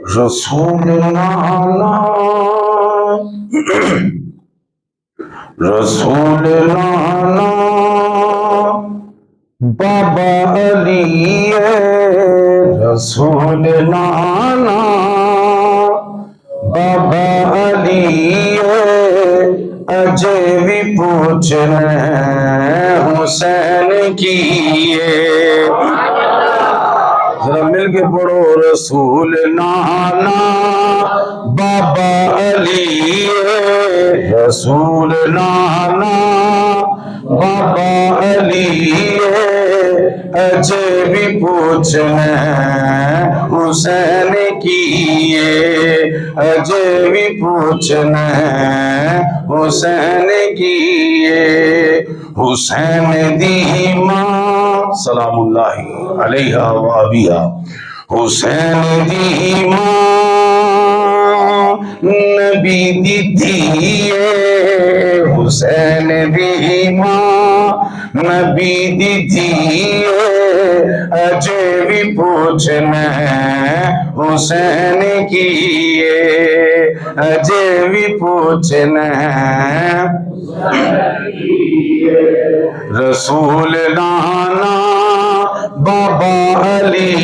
رسول نانا رسول نانا بابا علی رسول نانا بابا علی اجے بھی پوچھنے حسین کیے ذرا مل کے پڑھو رسول نانا بابا علی رسول نانا بابا علی اجے بھی پوچھنے حسین کیے اجے بھی پوچھنے حسین کیے حسین دی ماں سلام اللہ علیہ وآبیہ حسین دی ماں نبی دی دھیے حسین دی ماں نبی دی دھیے اجے بھی پوچھنے حسین کیے اجے بھی پوچھنے رسول نانا بابا علی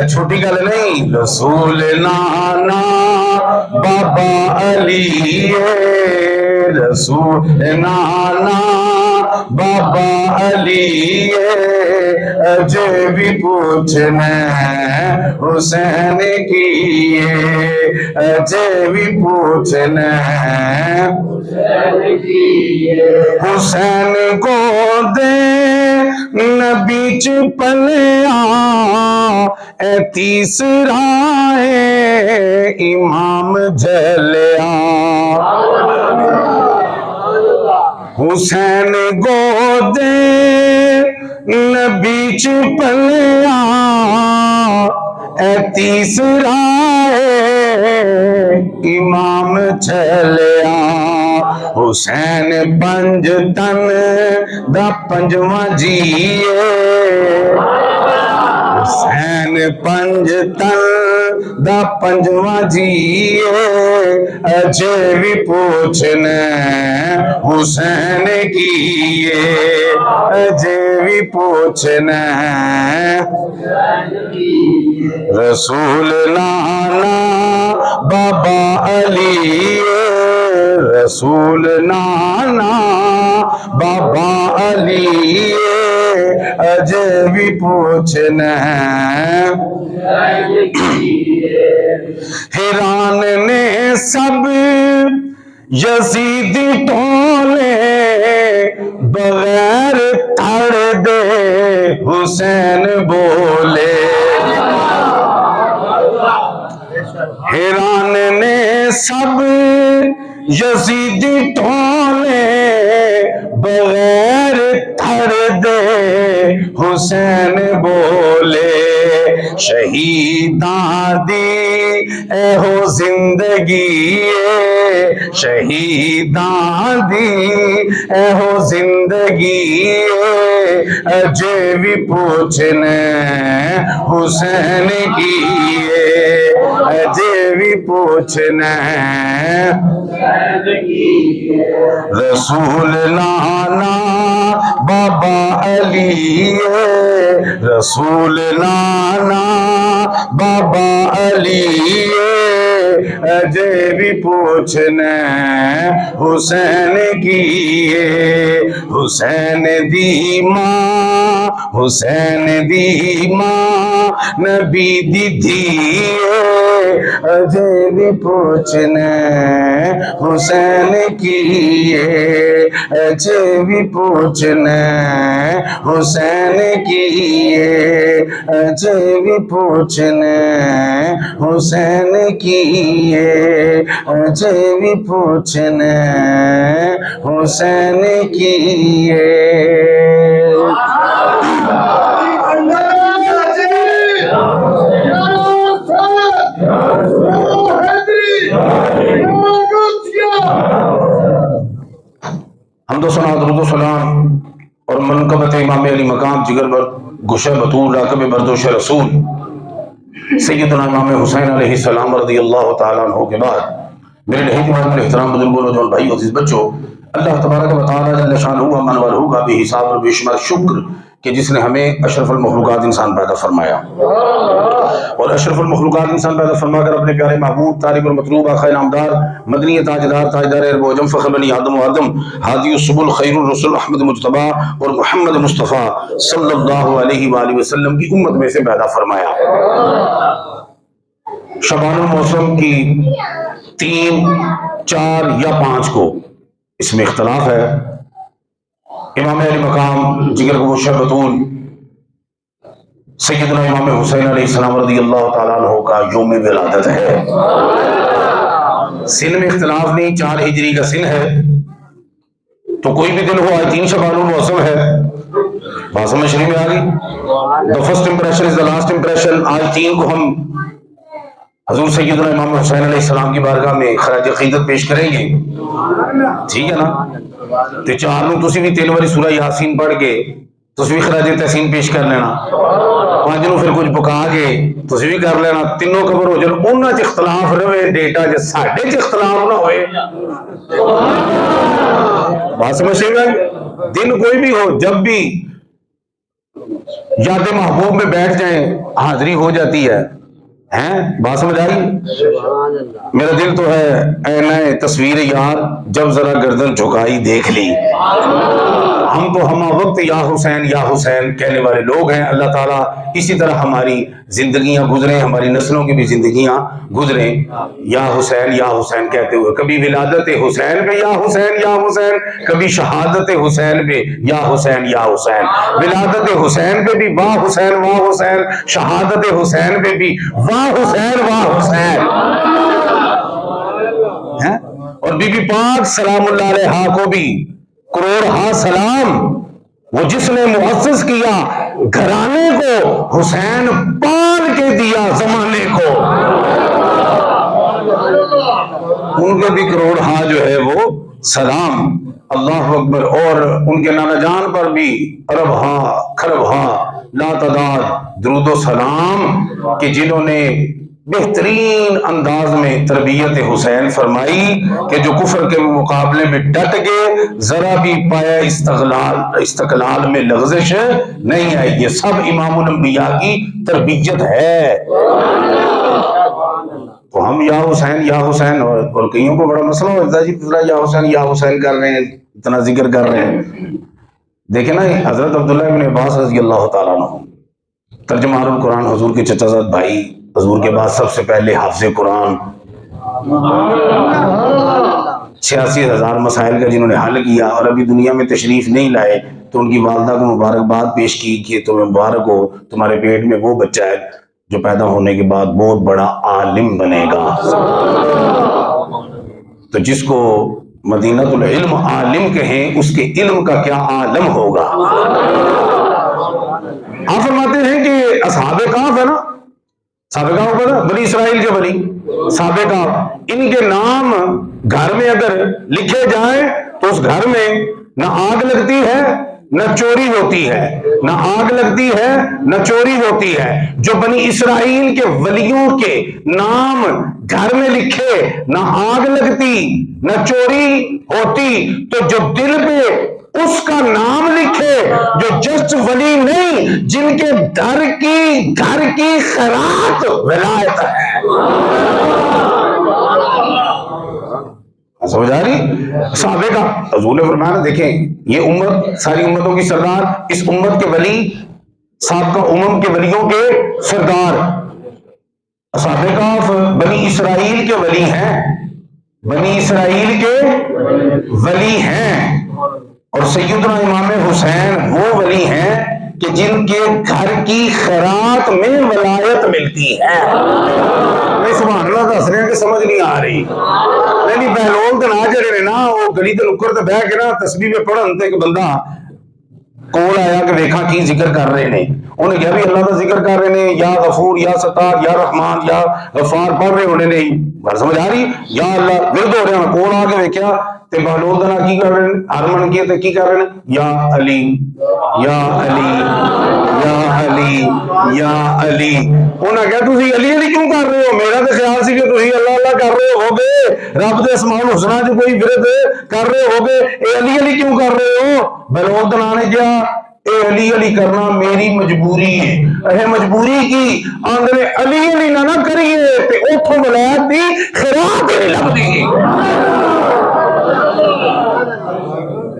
چھوٹی گل نہیں رسول نانا بابا علی رسول نانا بابا علی اجے بھی پوچھنے حسین کیے اجے بھی پوچھنے حسین کو دے نبی چ پلیا اے تیسرا امام جلیا حسین گودے نبی چ پلیا اے تیسرا امام چلیا حسین پنج تن دا پنجواں جیے حسین پنج تن دا پنجواں جیے اجے بھی پوچھنے حسین کیے اجے بھی پوچھنے رسول نانا بابا علی رسول نانا بابا علی اجے بھی پوچھنے حیران نے سب یزید ٹولے بغیر تھڑ دے حسین بولے حیران نے سب یزید ٹولے بغیر تھڑ دے حسین بولے شہیداں دی اے ہو زندگی شہیداں دی اے ہو زندگی اجے بھی پوچھنے حسین کیے اجے بھی پوچھنے رسول نانا بابا علی رسول نانا بابا علی اجے بھی پوچھنے حسین کیے حسین دی ماں حسین دی ماں نبی دی دھیے اجے بھی پوچھنے حسین کیے اجے بھی پوچھنے حسین کیے اجے بھی پوچھنے حسین کیے اجے بھی پوچھنے حسین کیے حمد و ثنا درود و سلام اور منقبت امام علی مقام جگر بر گشہ بطور راکب بردوش رسول سیدنا امام حسین علیہ السلام رضی اللہ تعالیٰ عنہ کے بعد میرے نہایت احترام بزرگوں نوجوان بھائی عزیز بچوں، اللہ تبارک و تعالیٰ جل شانہ من والہ کا بے حساب اور بے شمار شکر کہ جس نے ہمیں اشرف المخلوقات انسان پیدا فرمایا، اور اشرف المخلوقات انسان پیدا فرما کر اپنے پیارے محبوب طالب المطلوب آقا نامدار مدنی تاجدار تاجدار عرب و عجم فخر بنی آدم و آدم ہادی السبل خیر الرسل احمد مجتبی اور محمد مصطفیٰ صلی اللہ علیہ وآلہ وسلم کی امت میں سے پیدا فرمایا۔ شبان الموسم کی 3، 4 یا 5 کو اس میں اختلاف ہے۔ امام علی مقام جگر گوشہ بطول سیدنا امام حسین علیہ السلام رضی اللہ تعالیٰ عنہ کا یوم ولادت ہے۔ سن میں اختلاف نہیں، 4 ہجری کا سن ہے تو کوئی بھی دن ہو، آج 3 شبان الموسم ہے، بات سمجھ میں آ گئی۔ The first impression is the last impression۔ آج 3 کو ہم حضور سیدنا امام حسین علیہ السلام کی بارگاہ میں خراج عقیدت پیش کریں گے، ٹھیک ہے نا؟ تو 4 نو تسی بھی 3 باری سورہ یاسین پڑھ کے تسی بھی خراج تحسین پیش کر لینا، 5 نو پھر کچھ پکا کے تسی بھی کر لینا، تینوں خبر ہو جائے، انہاں چ اختلاف رہے ڈیٹا جے ساڈے چ اختلاف نہ ہوئے۔ بات سمجھ میں دن کوئی بھی ہو، جب بھی یاد محبوب میں بیٹھ جائیں حاضری ہو جاتی ہے۔ بات سمجھ آئی؟ میرا دل تو ہے اے نئے تصویر یار جب ذرا گردن جھکائی دیکھ لی۔ ہم تو ہمہ وقت یا حسین کہنے والے لوگ ہیں۔ اللہ تعالیٰ اسی طرح ہماری زندگیاں گزریں، ہماری نسلوں کی بھی زندگیاں گزریں یا حسین کہتے ہوئے، کبھی ولادت حسین پہ یا حسین، کبھی شہادت حسین پہ یا حسین، ولادت حسین پہ بھی واہ حسین، شہادت حسین پہ بھی واہ حسین۔ اور بی بی پاک سلام اللہ علیہا کو بھی کروڑ ہا سلام، وہ جس نے مؤسس کیا گھرانے کو، حسین پال کے دیا زمانے کو، ان کے بھی کروڑ ہا جو ہے وہ سلام، اللہ اکبر۔ اور ان کے نانا جان پر بھی ارب ہا کھرب ہا لا تعداد درود و سلام، کہ جنہوں نے بہترین انداز میں تربیت حسین فرمائی کہ جو کفر کے مقابلے میں ڈٹ گئے، ذرا بھی پایا استقلال میں لغزش نہیں آئی۔ یہ سب امام الانبیاء کی تربیت ہے۔ تو ہم یا حسین اور کئیوں کو بڑا مسئلہ ہوتا ہے جی، یا حسین کر رہے ہیں، اتنا ذکر کر رہے ہیں۔ دیکھیں نا حضرت عبداللہ ابن عباس رضی اللہ تعالیٰ عنہ ترجمان القرآن، حضور کے چچا زاد بھائی، حضور کے بعد سب سے پہلے حافظ قرآن، 86,000 مسائل کا جنہوں نے حل کیا، اور ابھی دنیا میں تشریف نہیں لائے تو ان کی والدہ کو مبارکباد پیش کی کہ تمہیں مبارک ہو، تمہارے پیٹ میں وہ بچہ ہے جو پیدا ہونے کے بعد بہت بڑا عالم بنے گا۔ تو جس کو مدینۃ العلم عالم کہیں، اس کے علم کا کیا عالم ہوگا۔ آپ فرماتے ہیں کہ اصحاب کہف ہے نا، صحابہ کہف پتہ بنی اسرائیل کے بنی صحابہ کہف، ان کے نام گھر میں اگر لکھے جائیں تو اس گھر میں نہ آگ لگتی ہے نہ چوری ہوتی ہے، نہ آگ لگتی ہے نہ چوری ہوتی ہے۔ جو بنی اسرائیل کے ولیوں کے نام گھر میں لکھے، نہ آگ لگتی نہ چوری ہوتی، تو جو دل پہ اس کا نام لکھے، جو جسٹ ولی نہیں، جن کے گھر کی خیرات ولایت ہے۔ سمجھ آ رہی؟ صحابہ کا حضور نے فرمایا، دیکھیں یہ امت ساری امتوں کی سردار، اس امت کے ولی سابقہ کے ولیوں کے سردار، صحابہ کہف بنی اسرائیل کے ولی ہیں، بنی اسرائیل کے ولی ہیں۔ اور سیدنا امام حسین وہ ولی ہیں کہ جن کے گھر کی خیرات میں ولایت ملتی ہے۔ نہیں سبحان اللہ دس رہے ہیں کہ سمجھ نہیں آ رہی، نہیں بہلول تو نہ جڑے نا، وہ گلی تے نکر تے بہ کے نا تسبیح میں پڑھن تے کہ بندہ کول آیا کہ دیکھا کی ذکر کر رہے نے، انہیں کہا بھی اللہ کا ذکر کر رہے ہیں، یا غفور یا ستار یا رحمان یا غفار پڑھ رہے ہونے نے، بات سمجھ آ رہی، یا اللہ ورد ہو رہے ہیں، کول آ کے دیکھا تے بہلول دا نام کی کر رہے ہیں، ہرمن کی تے کی کر رہے ہیں، یا علی یا علی یا علی یا علی. انہاں کہا تسی علی علی کیوں کر رہے ہو؟ میرا تے خیال سی کہ تسی اللہ اللہ کر رہے ہو گے، رب دے اسماء الحسنی جو کوئی ورد کر رہے ہو گے، اے علی علی کیوں کر رہے ہو؟ بہلول دا نام نے کیا اے علی علی کرنا میری مجبوری ہے. اے مجبوری کی آندھے علی علی نہ کریے تے اوتھوں ولایت دی خیرات نہیں لبدی.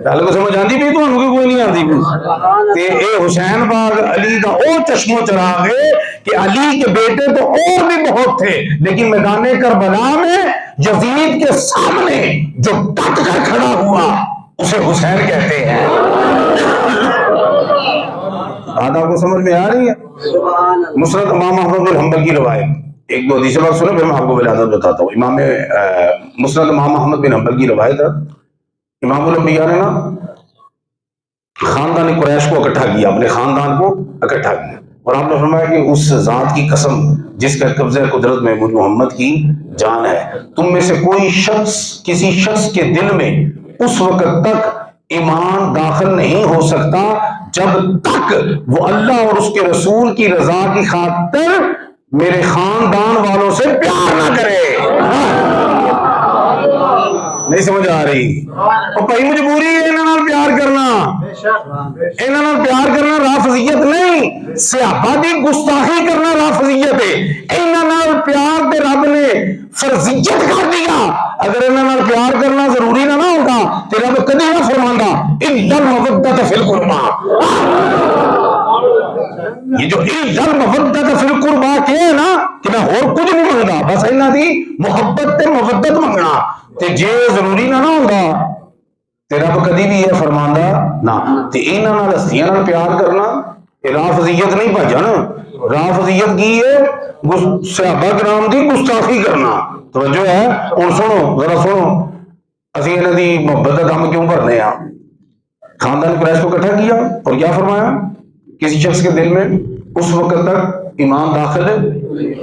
گل کو سمجھ آندی بھی تانوں کہ کوئی نہیں آندی بھی؟ تے اے حسین باغ علی دا او چشم و چراغ ہے کہ علی کے بیٹے تو اور بھی بہت تھے، لیکن میدان کربلا میں یزید کے سامنے جو ڈٹ کر کھڑا ہوا اسے حسین کہتے ہیں. بات آپ کو سمجھ میں آ رہی ہے؟ مسند امام احمد بن حنبل کی روایت، ایک دو حدیث بات سنیں پھر میں آپ کو ولادت بتاتا ہوں. امام مسند امام احمد بن حنبل کی روایت ہے، امام الانبیاء نے نا خاندان قریش کو اکٹھا کیا، اپنے خاندان کو اکٹھا کیا، اور آپ نے فرمایا کہ اس ذات کی قسم جس کا قبضہ قدرت میں محمد کی جان ہے، تم میں سے کوئی شخص کسی شخص کے دل میں اس وقت تک ایمان داخل نہیں ہو سکتا جب تک وہ اللہ اور اس کے رسول کی رضا کی خاطر میرے خاندان والوں سے پیار نہ کرے. نہیں سمجھ آ رہی؟ اور بھائی مجبوری ہے انہاں نال پیار کرنا، انہاں نال پیار کرنا رافضیت نہیں، صحابہ دی گستاخی کرنا رافضیت ہے. انہاں نال پیار تے رب نے فرضیت کر دیا. اگر انہاں نال پیار کرنا ضروری نہ ہوتا تے رب کدی نہ فرماندا اِنَّ الْمَوَدَّةَ فِي الْقُرْبَى. یہ جو اِنَّ الْمَوَدَّةَ فِي الْقُرْبَى کہ ہے نا کہ میں اور کچھ نہیں منگدا، بس انہاں دی محبت تے مودت منگنا. تے جے ضروری نہ ہوگا تے رب کدی بھی یہ فرماندا نہ. تے انہاں نال ہستیاں نال پیار کرنا اے رافضیت نہیں بھجن. رافضیت کی ہے؟ صحابہ کرام دی گستاخی کرنا. توجہ ہے؟ اور سنو ذرا سنو، اسی انہاں دی محبت کا دم کیوں بھرنے ہیں؟ خاندان قریش کو اکٹھا کیا اور کیا فرمایا؟ کسی شخص کے دل میں اس وقت تک ایمان داخل ہے.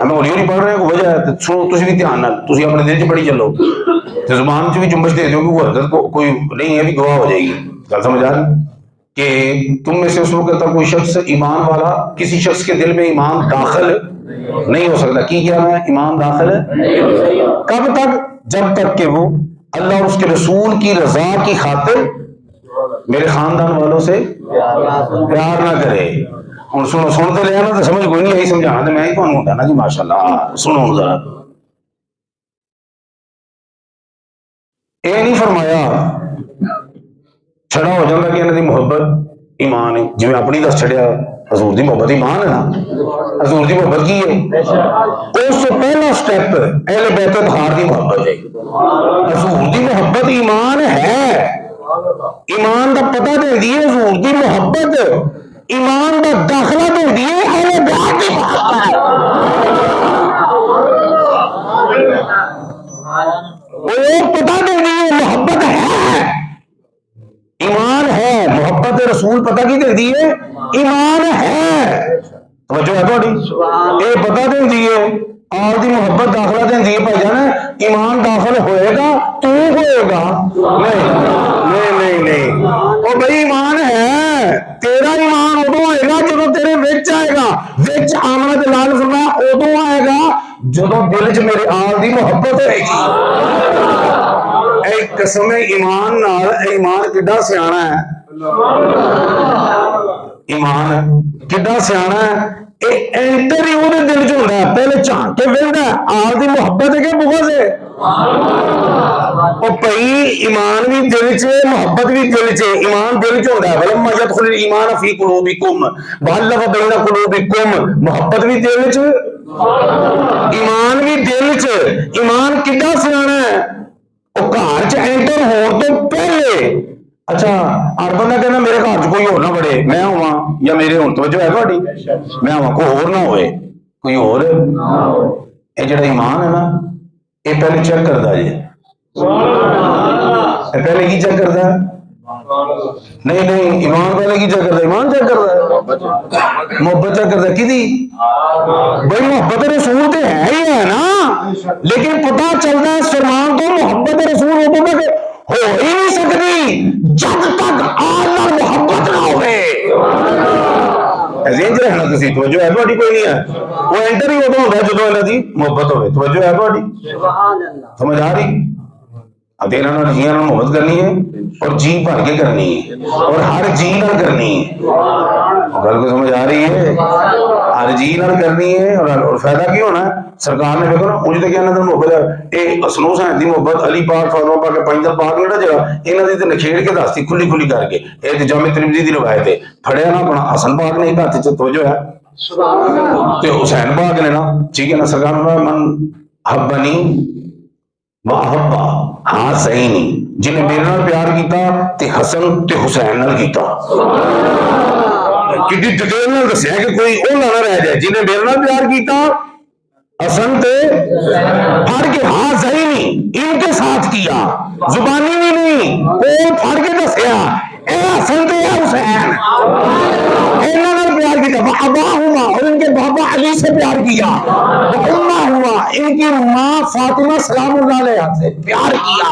ہمیں ہولی ہولی پڑھ رہے ہیں، وجہ ہے سنو تسی بھی دھیان نال، تسی اپنے دل چ پڑھی چلو تے زبان چ بھی جنبش دے دیو کہ وہ حرکت کو کوئی نہیں ہے بھی گواہ ہو جائے گی. گل سمجھ آ رہی؟ کہ تم میں سے اس وقت تک کوئی شخص ایمان والا کسی شخص کے دل میں ایمان داخل نہیں ہو سکتا. کی کیا ہے ایمان داخل ہے؟ کب تک؟ جب تک کہ وہ اللہ اور اس کے رسول کی رضا کی خاطر میرے خاندان والوں سے پیار نہ کرے. ہوں سنو، سنتے رہے نا تو سمجھ کوئی نہیں آئی، سمجھانا تو میں ہی تمہیں ہوتا نا جی. ماشاء اللہ سنو ذرا، یہ نہیں فرمایا چھڑا ہو جاتا کہ انہوں دی محبت ایمان ہے. جی میں اپنی دس چھڑیا حضور دی محبت ایمان ہے نا. حضور دی محبت کی ہے؟ اس سے پہلا سٹیپ اہل بیت اطہار دی محبت ہے. حضور دی محبت ایمان ہے. ایمان دا پتہ دے دیے حضور دی محبت، ایمان دا داخلہ دے دیے اہل بیت دی محبت. وہ پتہ دے دیے محبت ہے، ایمان ہے. محبت رسول پتہ کی دے دیے ایمان ہے. توجہ ہے تھوڑی؟ یہ پتہ دے دیے آپ دی محبت داخلہ دے دیے بھائی جان ایمان داخل ہوئے گا تو ہوئے گا. نہیں نہیں نہیں وہ بھائی ایمان ہے. تیرا ایمان ادو آئے گا جب تیرے وچ آئے گا. وچ آمنا تے لال فرمایا ادو آئے گا جب دل چ میرے آل دی محبت ہوئے گی. اے قسم ایمان نال ایمان کڈا سیاںا ہے. ایمان کڈا سیاںا ہے. اینٹر ہی وہ دل چ ہوتا ہے. پہلے جھانک کے ویکھدا آل دی محبت ہے کہ بغض ہے. اور بھائی ایمان بھی دل چ محبت بھی دل چ. ایمان دل چ ہوتا ہے. ولما يدخل الايمان في قلوبكم والف بين قلوبكم. محبت بھی دل چ، ایمان بھی دل چ. ایمان کڈا سیاںا ہے. وہ گھر چ اینٹر ہون تو پہلے اچھا ہر بندہ کہنا میرے گھر چ کوئی ہور نہ بڑے، میں ہوا یا میرے ہون. توجہ ہے تھوڑی؟ میں ہوا کوئی ہور نہ ہوئے، کوئی ہور. یہ جڑا ایمان ہے نا یہ پہلے چیک کرتا جی. پہلے کی چیک کرتا ہے؟ نہیں نہیں ایمان پہلے کی چیک کرتا ہے؟ ایمان چیک کرتا ہے، محبت چیک کرتا ہے. کی بھائی محبت رسول تو ہے ہی ہے نا، لیکن پتا چلتا ہے سلمان تو محبت رسول ادو تک ہو ہی نہیں سکتی جب تک آلہ محبت نہ ہوئے. ایسے رہنا تسی توجہ ہے تھوڑی کوئی نہیں ہے. وہ انٹر ہی ادو ہوتا ہے جدو انہوں دی محبت ہوئے. توجہ ہے تھوڑی سمجھ آ رہی. اب انہوں نے جی محبت کرنی ہے اور جی بھر کے کرنی ہے اور ہر جی نال کرنی ہے. گل کو سمجھ آ رہی ہے. ہر جی نال کرنی ہے اور فائدہ کی ہونا ہے. سرکار نے دیکھو نا مجھے تو کہنا تھا محبت یہ حسن حسین دی محبت علی پاک فاطمہ پاک پنجل پاک نے جگہ انہوں نے تو نکھیڑ کے دستی کھلی کھلی کر کے. یہ جامع ترمذی دی روایت ہے. پھڑیا نا اپنا حسن پاک نے ایک ہاتھ چ توجہ ہے تے حسین پاک نے نا ٹھیک ہے نا. سرکار نے من حبنی واحبا ہاں صحیح نہیں جنہیں میرے نال پیار کیتا تے حسن تے حسین نال کیتا. کتنی ڈیٹیل نال دسیا کہ کوئی وہ نہ رہ جائے. جنہیں میرے نال پیار کیتا حسن تے پھڑ کے ہاں صحیح نہیں ان کے ساتھ کیا زبانی بھی نہیں وہ پھڑ کے دسیا اے حسن تے اے حسین انہوں نے پیار کیا. ابا ہوا اور ان کے بابا علی سے پیار کیا. اما ہوا ان کی ماں فاطمہ سلام اللہ علیہ سے پیار کیا.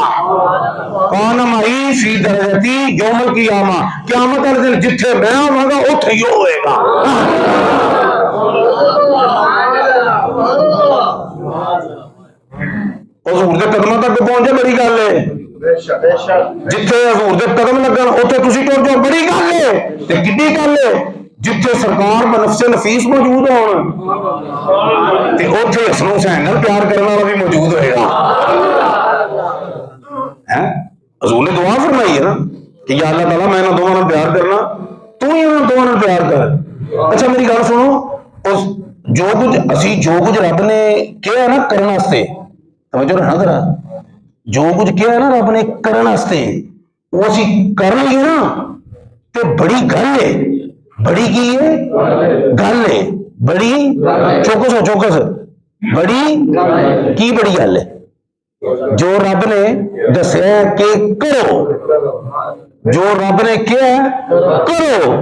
کون مائی فی درجتی یوم القیامہ قیامت والے دن جتھے میں آواں گا اوتھے ہی ہوئے گا. حضور دے قدموں تک پہنچے بڑی گل ہے. جتھے حضور دے قدم لگن اوتھے تسی ٹر جاؤ بڑی گل ہے. تے کڈی گل ہے جتھے سرکار بنفس نفیس موجود ہون تے اوتھے حسن حسین نال پیار کرنے والا بھی موجود ہوئے گا. حضور نے دعا فرمائی ہے نا کہ یا اللہ تعالیٰ میں انہاں دونوں نال پیار کرنا تو ہی انہاں دونوں نال پیار کر. اچھا میری گل سنو جو کچھ رب نے کیا ہے نا کرنے واسطے توجہ رکھنا ذرا. جو کچھ کیا ہے نا رب نے کرنے واسطے وہ اسی کر لئے نا تے بڑی گل ہے. بڑی کی ہے گل ہے. بڑی چوکس ہو چوکس بڑی کی بڑی گل ہے. جو رب نے دسیا کہ کرو جو رب نے کیا کرو وہ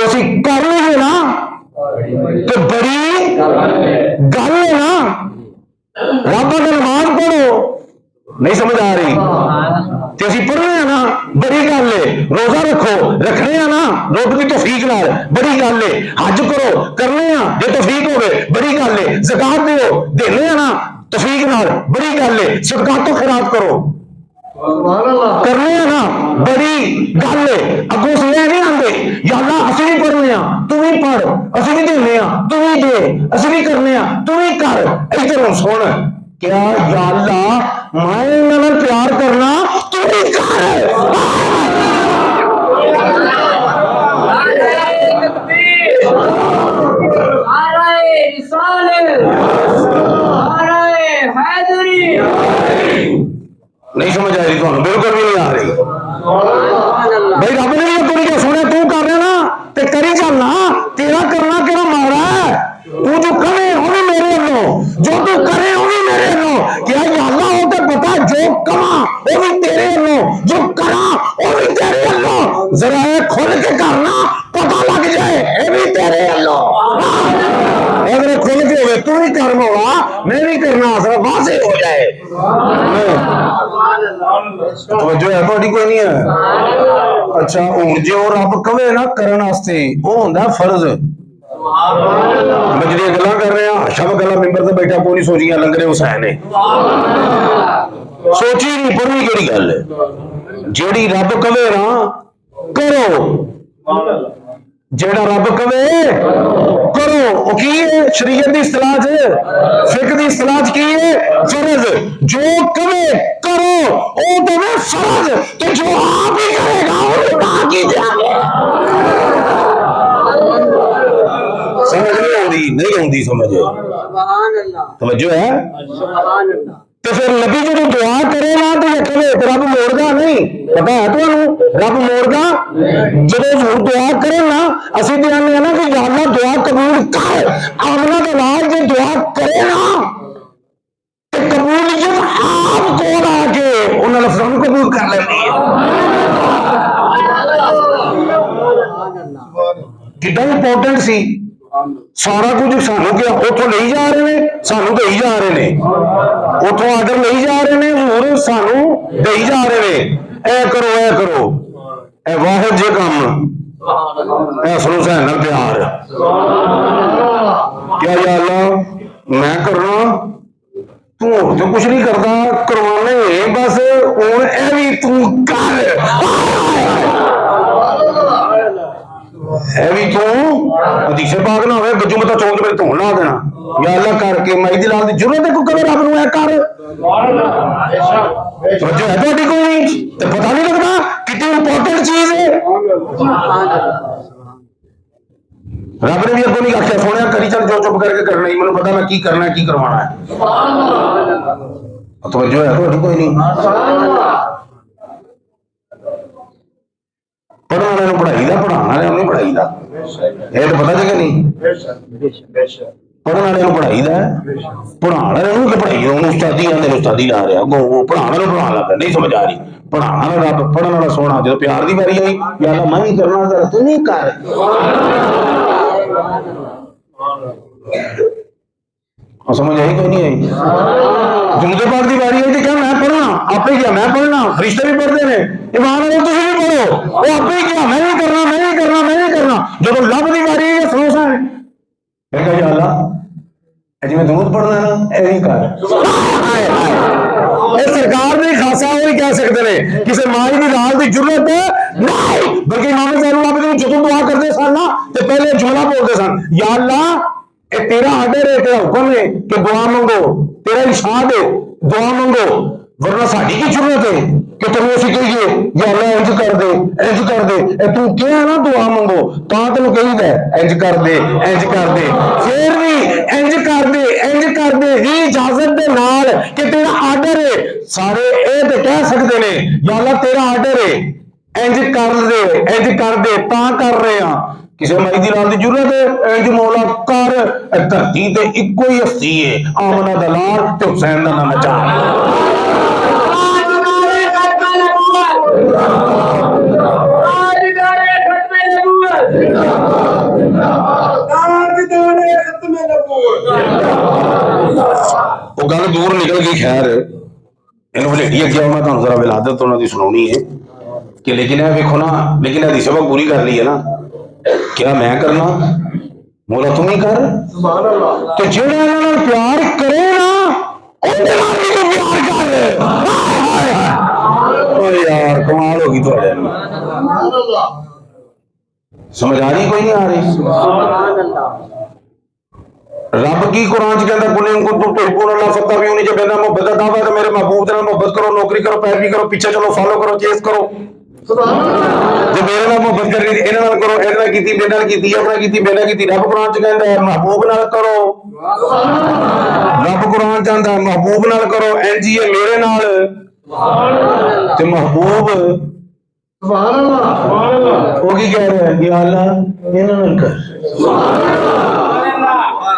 اسی کر لئے نا تو بڑی گل ہے نا. رب نے نماز پڑھو نہیں سمجھ آ رہی تے اسی پڑھنے ہیں نا بڑی گل ہے. روزہ رکھو رکھنے ہیں نا رب کی توفیق نال بڑی گل ہے. حج کرو کرنے ہیں جو توفیق ہوگی بڑی گل ہے. زکات دیو دینے ہیں نا توفیق نال بڑی گل ہے. صدقات و خیرات کرو کرنے ہیں نا بڑی گل ہے. اگوں سے یہ نہیں آتے یا اللہ اسی بھی پڑھنے ہیں تو بھی پڑھ اسی بھی دینے ہیں تو بھی دے اسی بھی کرنے ہیں تو بھی کر. ادھر سن کیا یا اللہ میں انہوں پیار کرنا تو بھی کر. نہیں سمجھ آ رہی تمہیں بالکل بھی نہیں آ رہی. بھائی رب نے یہ تیری کیا سونے تو کر رہے نا تے کری چلنا تیرا کرنا کہڑا مارا ہے. تو جو کرے وہ بھی میرے لو جو تو کرے وہ بھی میرے لو. کیا یا اللہ ہو تو پتا جو کما وہ بھی تیرے لو جو کرا وہ بھی تیرے لو. ذرا کھل کے کرنا پتا لگ جائے یہ بھی تیرے لو. اگر کھل کے ہوئے تو ہی کر مولا میں بھی کرنا ذرا واضح ہو جائے. توجہ ہے تھوڑی کوئی نہیں ہے. اچھا ہوں جو رب کہے نا کرنے واسطے وہ ہوندا فرض. میں جڑی گلاں کر رہے ہیں شب گلا ممبر تے بیٹھا کوئی نہیں سوچیاں لنگرے حسین نے سوچی نہیں پڑھنی کیڑی گل ہے. جیڑی رب کہے نا کرو جیڑا رب کہے کرو وہ کی ہے شریعت دی اصطلاح فقہ دی اصطلاح کی ہے فرض. جو کہے کرو او تو فرض تو جو آپ ہی کرے گا وہ نہ کی جائے. سمجھ نہیں آتی سمجھ توجہ ہے. تو پھر نبی جو دعا کرے نا تو یہ کہے رب موڑدا نہیں پتا ہے تمہیں رب موڑدا جب دعا کرے نا اسی دھیان نا کہ یا اللہ دعا قبول کر. آمنہ کے بعد جو دعا کرے نا تو قبولیت آپ کو آ کے انہوں نے لفظوں کو قبول کر لینی ہے. کتنا امپورٹنٹ سی سارا کچھ سانو کیا اتوں لے جا رہے ہیں سانو دے جا رہے ہیں اتوں آڈر لے جا رہے ہیں حضور سانو دے جا رہے ہیں. اے کرو اے واحد جے کام اے سنو سہن نال پیار کیا یا اللہ میں کرنا تو کچھ نہیں کرتا کروانے بس ہوں اے بھی تو کر بھی تو حدیث پاک نہ ہوئے گجو متا چون کے میرے دھون لا دینا یا اللہ کر کے مائی دی لال دی ضرورت ہے کوئی کرے رب نو اے کر توجہ ہے تہاڈی کوئی تے پتہ نہیں لگدا کتنی امپورٹنٹ چیز ہے رب نے بھی اگوں نہیں آخیا سونے کری چل جو چپ کر کے کرنا ہی مجھے پتا میں کی کرنا ہے کی کروانا ہے توجہ ہے تہاڈی کوئی نہیں پڑھنے والے پڑھائی دا پڑھانا والے نہیں پڑھائی دا یہ تو پتا جگہ نہیں پڑھنے والے پڑھائی دا پڑھانا والے پڑھائی استادی آدھے استادی لا رہا گو پڑھانا والے پڑھانا لگا نہیں سمجھ آ رہی پڑھانا رب پڑھنے والا سونا جب پیار دی باری آئی یا اللہ میں نہیں کرنا تو نہیں کر سمجھ آئی کوئی نہیں آئی جمعے پاک دی باری آئی تو کیا میں پڑھنا آپ ہی کیا میں پڑھنا فرشتے بھی پڑھتے ہیں ایمان والے تسی بھی پڑھو وہ آپ ہی کیا میں نہیں کرنا میں نہیں کرنا میں نہیں کرنا جب لب دی باری ہے سنو سا میں کہا یا اللہ جی میں درود پڑھنا ہے نا اے نہیں کر سرکار نے خاصا وہی کہہ سکتے ہیں کسی مائی دی لال دی ضرورت نہیں بلکہ امام زین العابدین جدوں دعا کرتے سن نا تے پہلے جملہ بولتے سن یا اللہ اے تیرا آرڈر ہے تیرا حکم ہے کہ دعا منگو تیرا ارشاد ہے دعا منگو ورنہ ساڈی کی ضرورت ہے کہ تمہیں اسی کہیے یا اللہ انج کر دے انج کر دے اے تو کیا ہے نا دعا منگو تاں تینوں کہیدا ہے انج کر دے انج کر دے پھر بھی انج کر دے ہی اجازت دے نال کہ تیرا آرڈر ہے سارے اے تے کہہ سکتے نے یا اللہ تیرا آرڈر ہے انج کر دے تاں کر رہے ہاں کسی مائی دی لال دی ضرورت ہے انج مولا کر دھرتی تے اکو ہی ہستی ہے آمنہ دا لال تے حسین دا نام چاہ وہ گل دور نکل گئی خیر انہوں ولیٹی اگیا میں تمہیں ذرا ولادت انہوں نے سنانی ہے کہ لیکن ہے ویکھو نا لیکن حدیث سبق پوری کر لی ہے نا کیا میں کرنا مولا تم ہی کر تو جڑا انہوں پیار کرے نا پیار کر یار کمال ہوگی تو سمجھ آ رہی کوئی نہیں آ رہی رب کی قرآن کہتا کل ان کنتم تحبون اللہ فاتبعونی جب میرا محبت کا دعویٰ ہے تو میرے محبوب سے محبت کرو نوکری کرو پیروی کرو پیچھے چلو فالو کرو چیز کرو جب میرے نال محبت کرنی تھی انہاں نال کرو اے نال کیتی میرے نال کیتی اپنا کیتی میرے کیتی رب قرآن چ کہندا ہے محبوب نال کرو رب قرآن چاہندا ہے محبوب نال کرو این جی اے میرے نال تے محبوب سبحان اللہ وہ کی کہہ رہا ہے یا اللہ انہاں نال کر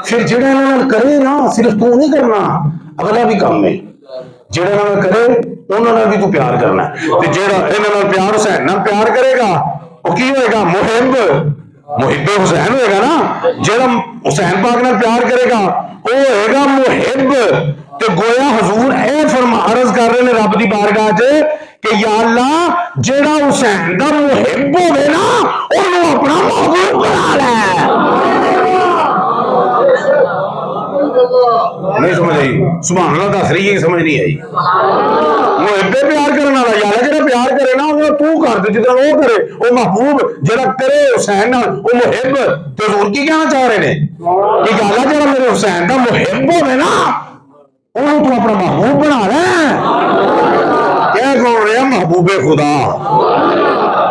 پھر جڑا انہاں کرے نا صرف تو نہیں کرنا اگلا بھی کام ہے جڑا انہاں کرے انہاں نال بھی تو پیار کرنا ہے تے جڑا انہاں نال پیار حسین نال پیار کرے گا وہ کی ہوئے گا محب حسین ہوئے گا نا جڑا حسین پاک نال پیار کرے گا وہ ہوئے گا محب تے گویا حضور اے فرما عرض کر رہے ہیں رب دی بارگاہ چ کہ یا اللہ جڑا حسین دا محب ہوے نا اونوں اپنا محبوب بنا لے نہیں سمجھ آئی سبحان اللہ دس رہی ہے سمجھ نہیں آئی محب پیار کرنے والا یار جڑا پیار کرے نا وہ تو کر دے جتنا وہ کرے وہ محبوب جڑا کرے حسین نال وہ محب تے حضور کی کہنا چاہ رہے ہیں کہ اللہ جڑا میرے حسین دا محب ہوے نا انہوں تو اپنا محبوب بنا لے کیا کون رہا محبوب خدا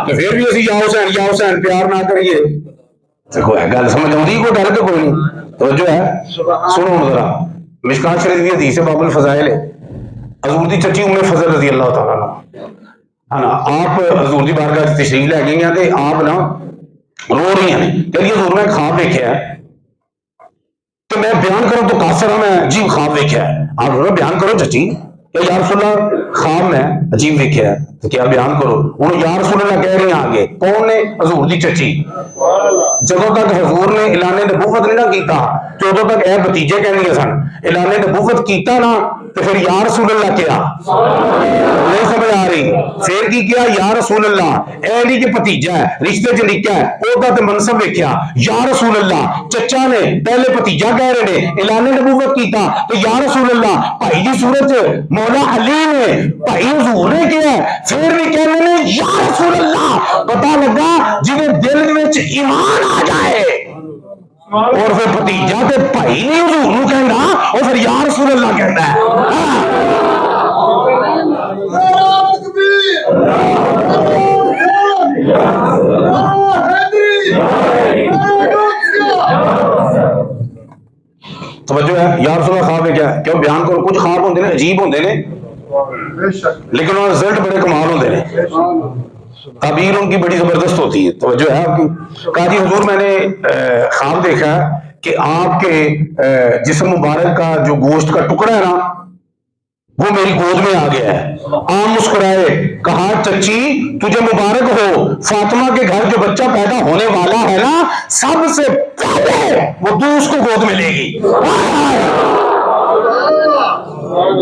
تو پھر بھی اسی یا حسین پیار نہ کریے دیکھو گل سمجھ آتی کوئی گل تو کوئی نہیں توجہ ہے سنو ذرا مشکات شریف کی حدیث ہے باب الفضائل ہے حضور دی چچی ام فضل رضی اللہ تعالیٰ عنہ آپ حضور دی بارگاہ تشریف لے گئی ہیں تے آپ نا رو رہی ہیں کہ حضور میں خواب دیکھا ہے تو میں بیان کروں تو قاصر ہوں میں عجیب خواب دیکھا ہے آپ نے بیان کرو چچی کہ یا رسول اللہ خواب میں عجیب دیکھا ہے تو کیا بیان کرو انہوں یا رسول اللہ کہہ رہے ہیں آگے کون نے حضور دی چچی جدوں تک حضور نے اعلان نبوت نہیں نہ کیتا تو ادوں تک اے بتیجے کہنگے سن اعلان نبوت کیتا نا تو پھر یا رسول اللہ کیا نہیں سمجھ آ رہی؟ پھر کی کیا یا رسول اللہ اے علی کے بھتیجا ہے رشتے چ لکھا ہے عہدہ تے منصب ویکھیا یا رسول اللہ چچا نے پہلے بھتیجا کہہ رہے نے اعلان نبوت کیتا تو یا رسول اللہ بھائی دی صورت مولا علی نے بھائی حضور نے کیا پھر بھی کہنے نے یا رسول اللہ پتہ لگا جنہیں دل وچ ایمان آ جائے اور پھر بھتیجا تے بھائی نہیں حضور نو کہندا اور پھر یا رسول اللہ کہندا ہے توجہ ہے یا رسول اللہ خواب ہے کیا کیوں بیان کرو کچھ خواب ہوندے نے عجیب ہوندے نے لیکن وہ رزلٹ بڑے کمال ہوندے نے تعبیر ان کی بڑی زبردست ہوتی ہے توجہ ہے آپ کی کہا جی حضور میں نے خواب دیکھا کہ آپ کے جسم مبارک کا جو گوشت کا ٹکڑا ہے نا وہ میری گود میں آ گیا ہے آپ مسکرائے کہا چچی تجھے مبارک ہو فاطمہ کے گھر جو بچہ پیدا ہونے والا ہے نا سب سے پہلے وہ تو اس کو گود میں لے گی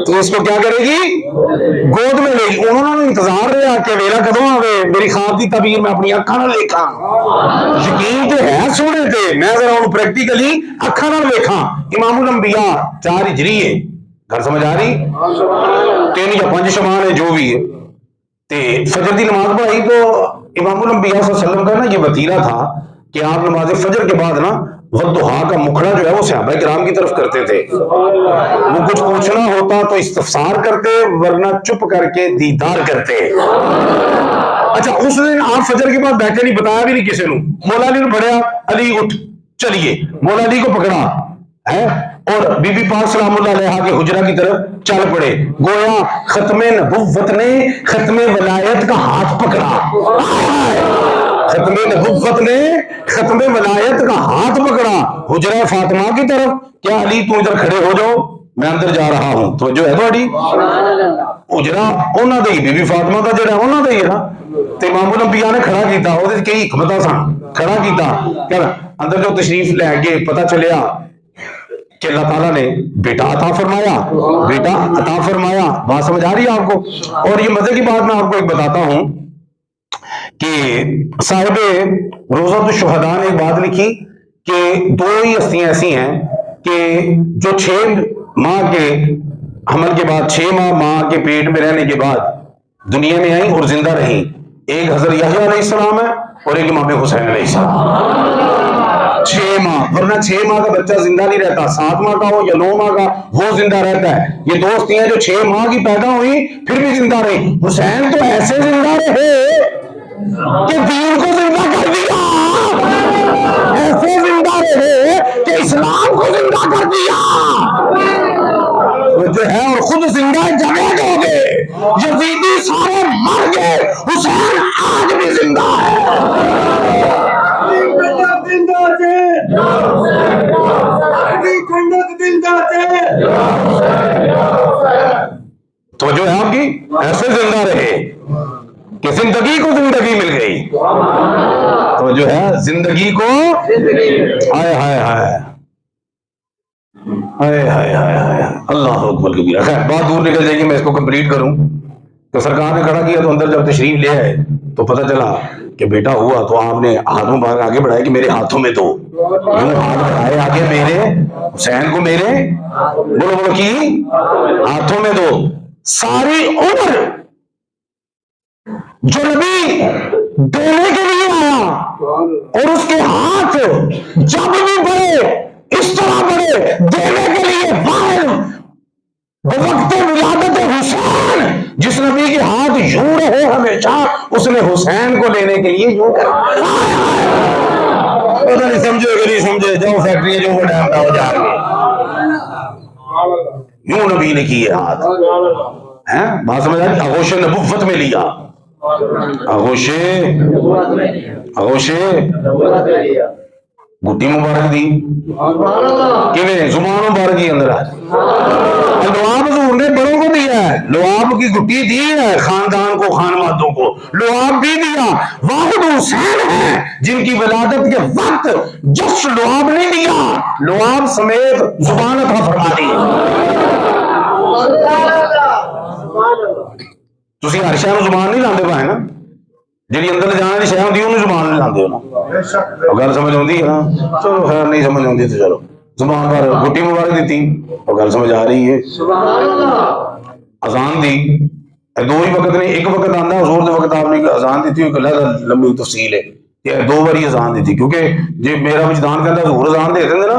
تو اس کو کیا کرے گی گود میں لے گی انہوں نے انتظار رہا کہ میرا کدوں آوے میری خواب کی تعبیر میں اپنی اکھاں نال دیکھاں یقین تو ہے سونے تے میں ذرا انہوں پریکٹیکلی اکھاں نال دیکھاں امام الانبیاء 4 ہجری ہے گھر سمجھ آ رہی 3 یا 5 شمان ہے جو بھی ہے تے فجر دی نماز پڑھائی تو امام الانبیاء صلی اللہ علیہ وسلم کا نا یہ وتیرہ تھا کہ آپ نماز فجر کے بعد نا والضحیٰ کا مکھڑا جو ہے وہ صحابہ کرام کی طرف کرتے تھے وہ کچھ پوچھنا ہوتا تو استفسار کرتے ورنہ چپ کر کے دیدار کرتے اچھا اس دن آپ فجر کے بعد بیٹھے نہیں بتایا بھی نہیں کسی نے مولا علی نے پڑھیا علی اٹھ چلیے مولا علی کو پکڑا ہے اور بی بی پاک سلام اللہ علیہ کے حجرہ کی طرف چل پڑے گویا ختم نبوت نے ختم ولایت کا ہاتھ پکڑا ختم نبوت نے ختم ولایت کا ہاتھ پکڑا حجرہ فاطمہ کی طرف کیا علی تو ادھر کھڑے ہو جاؤ میں اندر جا رہا ہوں تو جو ہے تھوڑی حجرہ انہاں دے بی بی فاطمہ دا جڑا انہاں دا ہی ہے نا تے امام الانبیاء نے کھڑا کیتا او دے کئی حکمتاں سن کھڑا کیتا کہ اندر جو تشریف لے گئے پتہ چلیا کہ اللہ تعالیٰ نے بیٹا عطا فرمایا بات سمجھ آ رہی ہے آپ کو اور یہ مزے کی بات میں آپ کو ایک بتاتا ہوں کہ صاحب روضۃ الشہداء نے ایک بات لکھی کہ 2 ہی ہستیاں ایسی ہیں کہ جو 6 ماہ کے حمل کے بعد 6 ماہ کے پیٹ میں رہنے کے بعد دنیا میں آئیں اور زندہ رہیں ایک حضرت یحییٰ علیہ السلام ہے اور ایک امام حسین علیہ السلام 6 ماہ ورنہ 6 ماہ کا بچہ زندہ نہیں رہتا 7 ماہ کا ہو یا 9 ماہ کا وہ زندہ رہتا ہے یہ دوستی ہیں جو 6 ماہ کی پیدا ہوئی پھر بھی زندہ رہی حسین تو ایسے زندہ رہے کہ دین کو زندہ کر دیا ایسے زندہ رہے کہ اسلام کو زندہ کر دیا جو ہے اور خود زندہ جمع ہو گئے یزیدی سارے مر گئے حسین آج بھی زندہ ہے تو جو ہے آپ کی ایسے زندہ رہے کہ زندگی کو زندگی مل گئی تو جو ہے زندگی کو ہائے ہائے ہائے ہائے ہائے ہائے اللہ اکبر کبیرہ خیر بات دور نکل جائے گی میں اس کو کمپلیٹ کروں تو سرکار نے کھڑا کیا تو اندر جب تشریف لے آئے تو پتہ چلا کہ بیٹا ہوا تو آپ نے ہاتھوں باہر آگے بڑھائے کہ میرے ہاتھوں میں دو یوں ہاتھ بڑھائے آگے میرے حسین کو میرے بولو کی ہاتھوں میں دو ساری عمر جو نبی دینے کے لیے آیا اور اس کے ہاتھ جب بھی بڑھے اس طرح بڑھے دینے کے لیے باہر وقت ولادت حسین جس نبی کے ہاتھ یوں رہے ہمیشہ اس نے حسین کو لینے کے لیے یوں کرا پتہ نہیں سمجھے کہ نہیں سمجھے جو فیکٹری جو وہ ڈیمٹا ہو جا رہی یوں نبی نے کیے ہاتھ بات سمجھ آئی آغوش نبوت میں لیا آغوش گٹی مبارک دی کیویں زبان مبارک ہی اندر لعاب حضور نے بڑوں کو دیا ہے لعاب کی گٹی دی ہے خاندان کو خانوادوں کو لعاب بھی دیا واحد حسین ہے جن کی ولادت کے وقت جس لعاب نہیں دیا لعاب سمیت زبان عطا فرما دی ਤੁਸੀਂ ਹਰ ਸ਼ੈ ਨੂੰ ਜ਼ੁਬਾਨ ਨਹੀਂ ਲਾਉਂਦੇ ਪਾਏ ਨਾ, ਜਿਹੜੀ ਅੰਦਰ ਲਿਜਾਣ ਵਾਲੀ ਸ਼ੈ ਹੁੰਦੀ ਉਹਨੂੰ ਜ਼ੁਬਾਨ ਨਹੀਂ ਲਾਉਂਦੇ ਹੋ ਨਾ। ਉਹ ਗੱਲ ਸਮਝ ਆਉਂਦੀ ਹੈ ਨਾ? ਚਲੋ ਖੈਰ, ਨਹੀਂ ਸਮਝ ਆਉਂਦੀ ਤੇ ਚਲੋ ਜ਼ੁਬਾਨ ਪਰ ਗੁੱਟੀ ਮੁਬਾਰਕ ਦਿੱਤੀ, ਉਹ ਗੱਲ ਸਮਝ ਆ ਰਹੀ ਹੈ। ਅਜ਼ਾਨ ਦੀ ਦੋ ਹੀ ਵਕਤ ਨੇ, ਇੱਕ ਵਕਤ ਆਂਦਾ ਹਜ਼ੂਰ ਦੇ ਵਕਤ ਆਪਨੇ ਅਜ਼ਾਨ ਦਿੱਤੀ, ਇੱਕ ਲੰਬੀ ਤਫਸੀਲ ਹੈ ਕਿ ਦੋ ਵਾਰੀ ਅਜ਼ਾਨ ਦਿੱਤੀ, ਕਿਉਂਕਿ ਜੇ ਮੇਰਾ ਵਿਜਦਾਨ ਕਹਿੰਦਾ ਹਜ਼ੂਰ ਅਜ਼ਾਨ ਦੇ ਦਿੰਦੇ ਨਾ,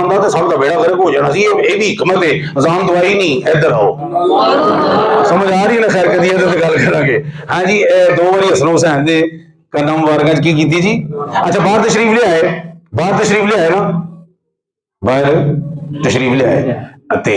ਆਂਦਾ ਤੇ ਸਭ ਦਾ ਬੇੜਾ ਗਰਕ ਹੋ ਜਾਣਾ ਸੀ। ਇਹ ਵੀ ਹਕਮਤ ਹੈ, ਅਜ਼ਾਨ ਦਵਾਈ ਨਹੀਂ, ਇੱਧਰ ਆਓ। ਸਮਝ ਆ ਰਹੀ ਹੈ ਨਾ? ਖੈਰ ਕਦੀ ਇਹਦੇ ਤੇ ਗੱਲ ਕਰਾਂਗੇ। ਹਾਂ ਜੀ, ਦੋ ਵਾਰੀ ਹਸਨ ਹੁਸੈਨ ਦੇ ਕੰਨਾਂ ਮੁਬਾਰਕਾਂ ਕੀ ਕੀਤੀ ਜੀ? ਅੱਛਾ, ਬਾਹਰ ਤਸ਼ਰੀਫ ਲਿਆਏ, ਬਾਹਰ ਤਸ਼ਰੀਫ ਲਿਆਏ ਨਾ, ਬਾਹਰ ਤਸ਼ਰੀਫ ਲਿਆਏ ਅਤੇ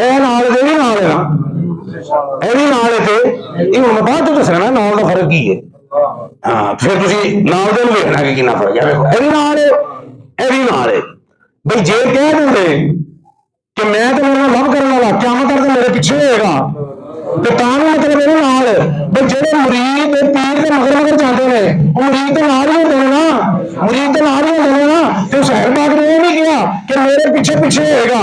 ਇਹ ਨਾਲ ਦੇ ਵੀ ਨਾਲ ਹੈ ਨਾ ਇਹ ਵੀ ਨਾਲ ਹੈ ਤੇ ਇਹ ਹੁਣ ਮੈਂ ਬਾਅਦ ਚ ਦੱਸਣਾ ਨਾਲ ਦਾ ਫਰਕ ਕੀ ਹੈ ਹਾਂ ਫਿਰ ਤੁਸੀਂ ਨਾਲ ਦੇ ਨੂੰ ਵੇਖਣਾ ਕਿ ਕਿੰਨਾ ਫਰਕ ਹੈ ਵੇਖੋ ਇਹ ਵੀ ਨਾਲ ਹੈ ਇਹ ਵੀ ਨਾਲ ਹੈ ਬਈ ਜੇ ਕਹਿ ਦਿੰਦੇ ਕਿ ਮੈਂ ਤੇ ਮੇਰੇ ਨਾਲ ਲਵ ਕਰਨ ਵਾਲਾ ਕਿਆਮਤ ਤੱਕ ਮੇਰੇ ਪਿੱਛੇ ਹੋਏਗਾ ਤੇ ਤਾਂ ਵੀ ਮਤਲਬ ਇਹਦੇ ਨਾਲ ਬਈ ਜਿਹੜੇ ਮੁਰੀਦ ਦੇ ਪੀਰ ਦੇ ਮਗਰ ਮਗਰ ਜਾਂਦੇ ਨੇ ਉਹ ਮੁਰੀਦ ਦੇ ਨਾਲ ਹੀ ਹੁੰਦੇ ਨੇ ਨਾ ਮੁਰੀਦ ਦੇ ਨਾਲ ਹੀ ਹੁੰਦੇ ਨੇ ਨਾ ਤੇ ਹੁਸੈਨ ਪਾਕ ਨੇ ਇਹ ਨਹੀਂ ਕਿਹਾ ਕਿ ਮੇਰੇ ਪਿੱਛੇ ਪਿੱਛੇ ਹੋਏਗਾ